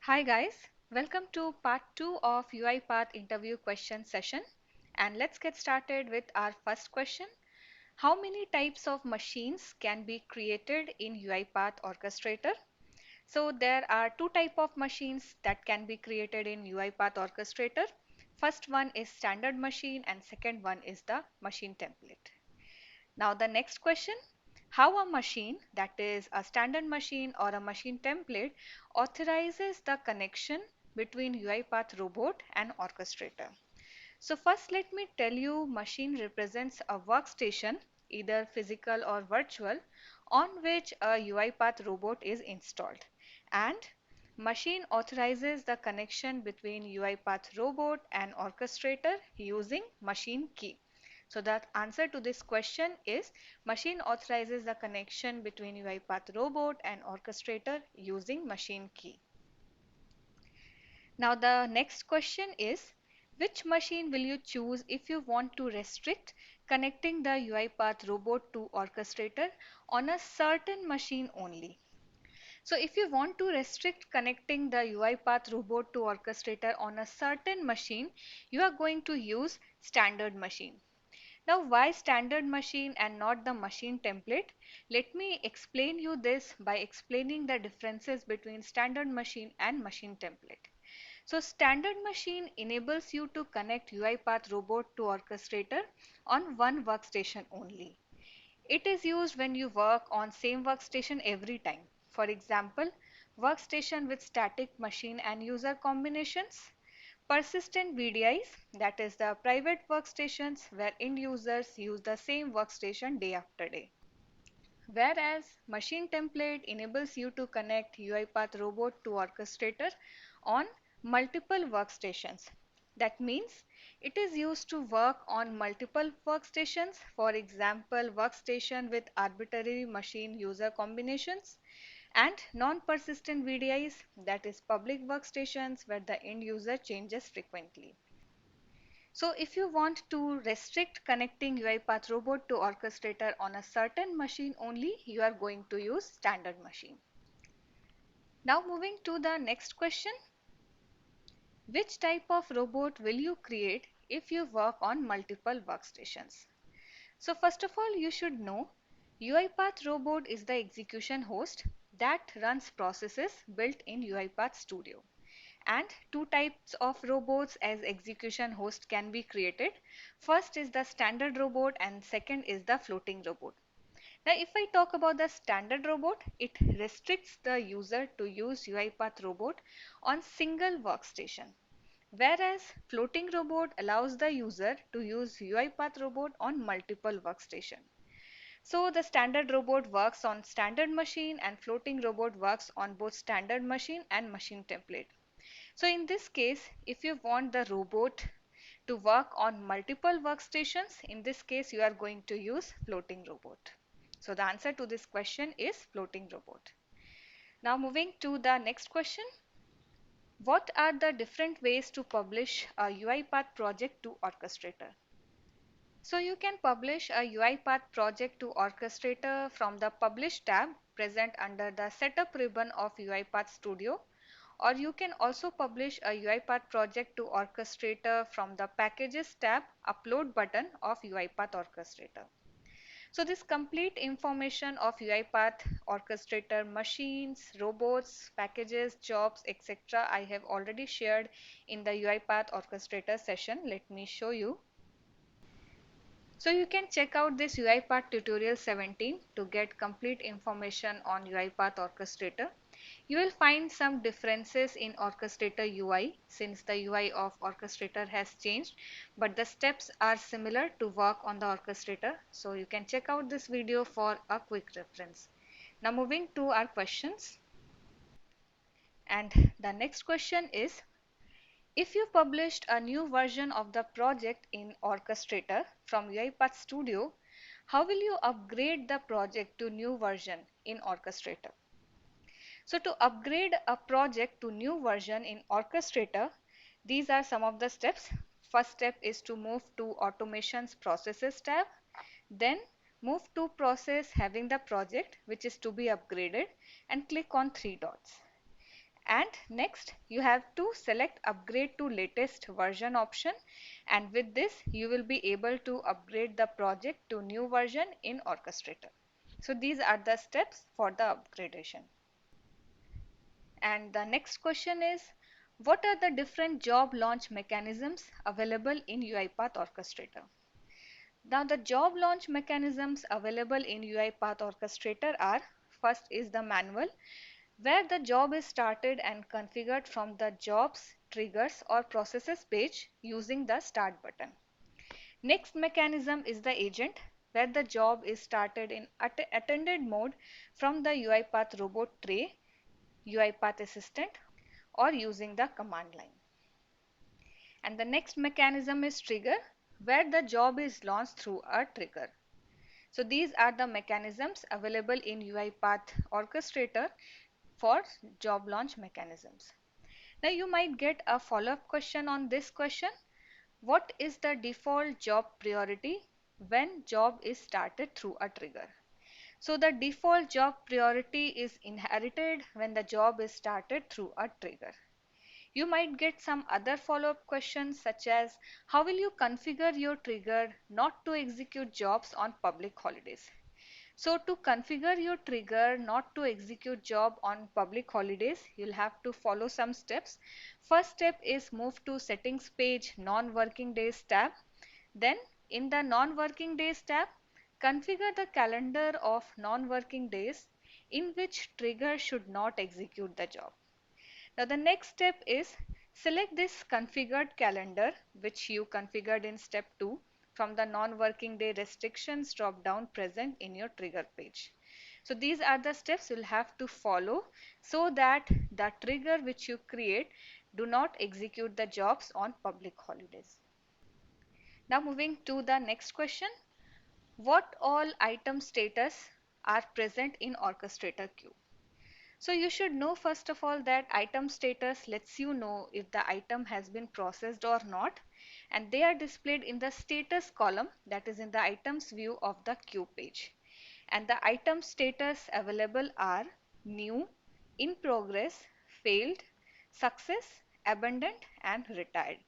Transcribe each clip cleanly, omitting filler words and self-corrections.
Hi guys, welcome to part 2 of UiPath interview question session, and let's get started with our first question. How many types of machines can be created in UiPath Orchestrator? So there are two types of machines that can be created in UiPath Orchestrator. First one is standard machine and second one is the machine template. Now the next question, how a machine, that is a standard machine or a machine template, authorizes the connection between UiPath robot and orchestrator. So first let me tell you, machine represents a workstation, either physical or virtual, on which a UiPath robot is installed, and machine authorizes the connection between UiPath robot and orchestrator using machine key. So the answer to this question is machine authorizes the connection between UiPath robot and orchestrator using machine key. Now the next question is, which machine will you choose if you want to restrict connecting the UiPath robot to orchestrator on a certain machine only? So if you want to restrict connecting the UiPath robot to orchestrator on a certain machine, you are going to use standard machine. Now why standard machine and not the machine template? Let me explain you this by explaining the differences between standard machine and machine template. So standard machine enables you to connect UiPath robot to orchestrator on one workstation only. It is used when you work on same workstation every time. For example, workstation with static machine and user combinations. Persistent VDIs, that is the private workstations where end users use the same workstation day after day. Whereas machine template enables you to connect UiPath robot to orchestrator on multiple workstations. That means it is used to work on multiple workstations, for example workstation with arbitrary machine user combinations, and non-persistent VDIs, that is public workstations where the end user changes frequently. So if you want to restrict connecting UiPath robot to orchestrator on a certain machine only, you are going to use standard machine. Now moving to the next question, which type of robot will you create if you work on multiple workstations? So first of all, you should know UiPath robot is the execution host that runs processes built in UiPath Studio. And two types of robots as execution host can be created. First is the standard robot and second is the floating robot. Now if I talk about the standard robot, it restricts the user to use UiPath robot on single workstation. Whereas floating robot allows the user to use UiPath robot on multiple workstation. So the standard robot works on standard machine and floating robot works on both standard machine and machine template. So in this case, if you want the robot to work on multiple workstations, in this case you are going to use floating robot. So the answer to this question is floating robot. Now moving to the next question. What are the different ways to publish a UiPath project to Orchestrator? So you can publish a UiPath project to Orchestrator from the Publish tab present under the Setup ribbon of UiPath Studio, or you can also publish a UiPath project to Orchestrator from the Packages tab Upload button of UiPath Orchestrator. So this complete information of UiPath Orchestrator machines, robots, packages, jobs, etc. I have already shared in the UiPath Orchestrator session. Let me show you. So you can check out this UiPath tutorial 17 to get complete information on UiPath Orchestrator. You will find some differences in Orchestrator UI since the UI of Orchestrator has changed, but the steps are similar to work on the Orchestrator. So you can check out this video for a quick reference. Now moving to our questions. And the next question is, if you published a new version of the project in Orchestrator from UiPath Studio, how will you upgrade the project to new version in Orchestrator? So to upgrade a project to new version in Orchestrator, these are some of the steps. First step is to move to Automations Processes tab, then move to process having the project which is to be upgraded and click on three dots. And next you have to select upgrade to latest version option, and with this you will be able to upgrade the project to new version in Orchestrator. So these are the steps for the upgradation. And the next question is, what are the different job launch mechanisms available in UiPath Orchestrator? Now the job launch mechanisms available in UiPath Orchestrator are: first is the manual, where the job is started and configured from the jobs, triggers or processes page using the start button. Next mechanism is the agent, where the job is started in attended mode from the UiPath robot tray, UiPath assistant or using the command line. And the next mechanism is trigger, where the job is launched through a trigger. So these are the mechanisms available in UiPath Orchestrator for job launch mechanisms. Now you might get a follow-up question on this question. What is the default job priority when job is started through a trigger? So the default job priority is inherited when the job is started through a trigger. You might get some other follow-up questions such as, how will you configure your trigger not to execute jobs on public holidays? So to configure your trigger not to execute job on public holidays, you'll have to follow some steps. First step is move to settings page, non-working days tab. Then in the non-working days tab, configure the calendar of non-working days in which trigger should not execute the job. Now the next step is select this configured calendar which you configured in step 2 from the non-working day restrictions drop down present in your trigger page. So these are the steps you'll have to follow so that the trigger which you create do not execute the jobs on public holidays. Now moving to the next question. What all item status are present in Orchestrator queue? So you should know first of all that item status lets you know if the item has been processed or not, and they are displayed in the status column, that is in the items view of the queue page. And the item status available are new, in progress, failed, success, abandoned and retired.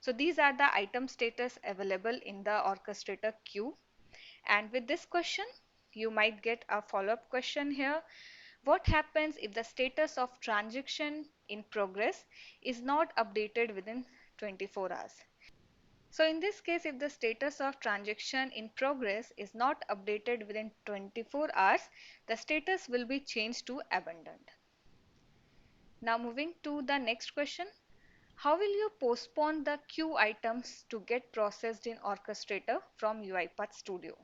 So these are the item status available in the Orchestrator queue. And with this question, you might get a follow-up question here. What happens if the status of transaction in progress is not updated within 24 hours? So in this case, if the status of transaction in progress is not updated within 24 hours, the status will be changed to abandoned. Now moving to the next question. How will you postpone the queue items to get processed in Orchestrator from UiPath Studio?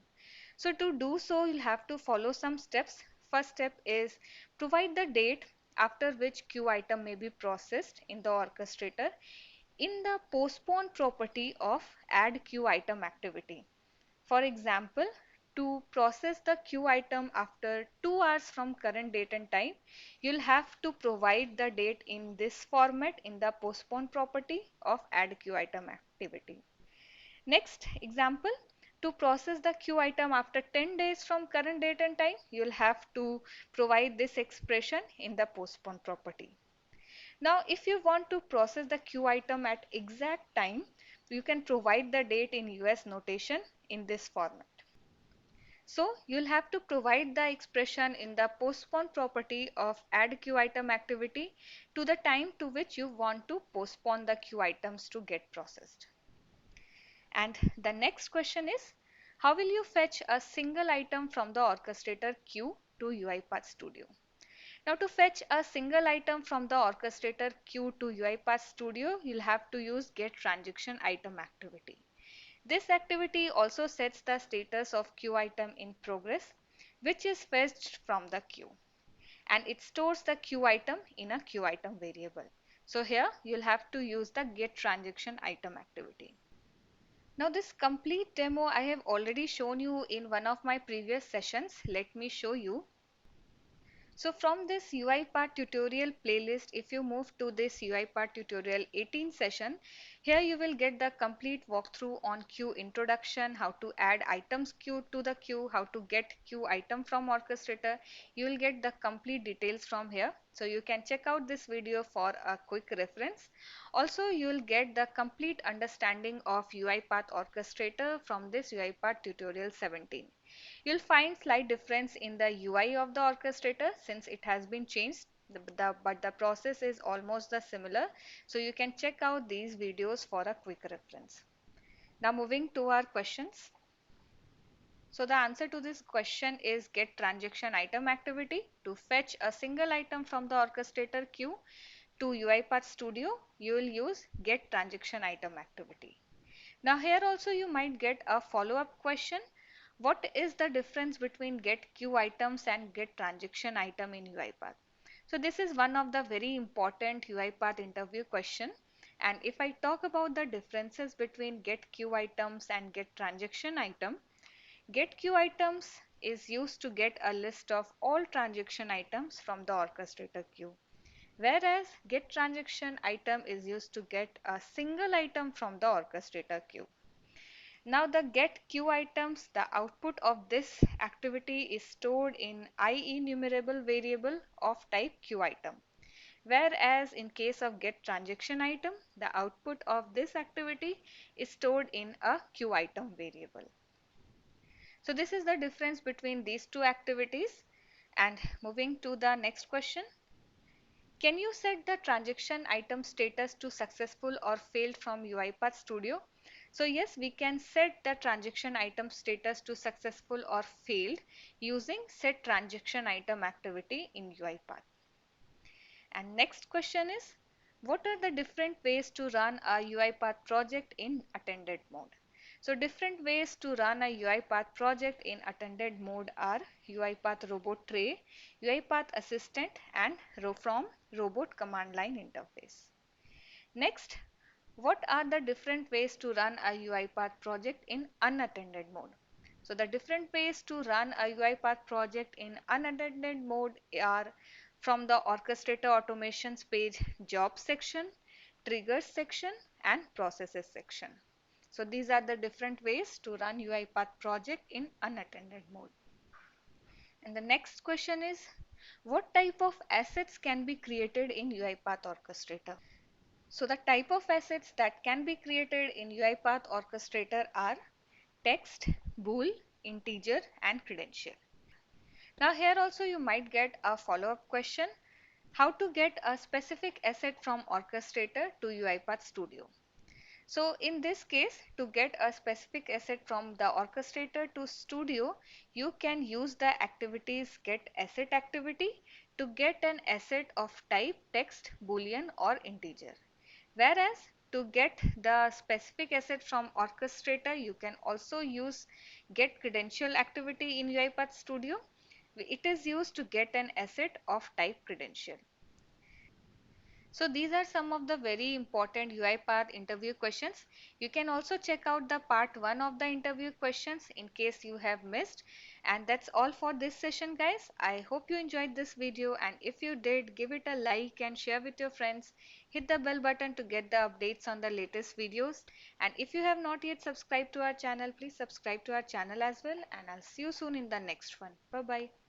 So to do so, you'll have to follow some steps. First step is provide the date after which queue item may be processed in the Orchestrator in the postpone property of add queue item activity. For example, to process the queue item after 2 hours from current date and time, you'll have to provide the date in this format in the postpone property of add queue item activity. Next example, to process the queue item after 10 days from current date and time, you'll have to provide this expression in the postpone property. Now, if you want to process the queue item at exact time, you can provide the date in US notation in this format. So you'll have to provide the expression in the postpone property of add queue item activity to the time to which you want to postpone the queue items to get processed. And the next question is, how will you fetch a single item from the Orchestrator queue to UiPath Studio? Now to fetch a single item from the Orchestrator queue to UiPath Studio, you'll have to use get transaction item activity. This activity also sets the status of queue item in progress, which is fetched from the queue, and it stores the queue item in a queue item variable. So here you'll have to use the get transaction item activity. Now this complete demo I have already shown you in one of my previous sessions. Let me show you. So from this UiPath tutorial playlist, if you move to this UiPath tutorial 18 session, here you will get the complete walkthrough on queue introduction, how to add items queue to the queue, how to get queue item from orchestrator. You will get the complete details from here. So you can check out this video for a quick reference. Also, you will get the complete understanding of UiPath orchestrator from this UiPath tutorial 17. You'll find slight difference in the UI of the orchestrator since it has been changed, but the process is almost the similar. So you can check out these videos for a quick reference. Now moving to our questions. So the answer to this question is get transaction item activity. To fetch a single item from the orchestrator queue to UiPath Studio, you will use get transaction item activity. Now here also you might get a follow-up question. What is the difference between get queue items and get transaction item in UiPath? So this is one of the very important UiPath interview question. And if I talk about the differences between get queue items and get transaction item, get queue items is used to get a list of all transaction items from the orchestrator queue. Whereas get transaction item is used to get a single item from the orchestrator queue. Now the get queue items, the output of this activity is stored in IEnumerable variable of type queue item. Whereas in case of get transaction item, the output of this activity is stored in a queue item variable. So this is the difference between these two activities. And moving to the next question. Can you set the transaction item status to successful or failed from UiPath Studio? So yes, we can set the transaction item status to successful or failed using set transaction item activity in UiPath. And next question is, what are the different ways to run a UiPath project in attended mode? So different ways to run a UiPath project in attended mode are UiPath Robot Tray, UiPath Assistant and from Robot Command Line Interface. Next, what are the different ways to run a UiPath project in unattended mode? So the different ways to run a UiPath project in unattended mode are from the orchestrator automations page jobs section, triggers section and processes section. So these are the different ways to run UiPath project in unattended mode. And the next question is, what type of assets can be created in UiPath orchestrator? So the type of assets that can be created in UiPath orchestrator are text, bool, integer and credential. Now here also you might get a follow-up question, how to get a specific asset from orchestrator to UiPath Studio. So in this case, to get a specific asset from the orchestrator to Studio, you can use the activities get asset activity to get an asset of type text, boolean or integer. Whereas to get the specific asset from orchestrator, you can also use get credential activity in UiPath Studio. It is used to get an asset of type credential. So these are some of the very important UiPath interview questions. You can also check out the part 1 of the interview questions in case you have missed. And that's all for this session guys. I hope you enjoyed this video, and if you did, give it a like and share with your friends. Hit the bell button to get the updates on the latest videos. And if you have not yet subscribed to our channel, please subscribe to our channel as well. And I'll see you soon in the next one. Bye bye.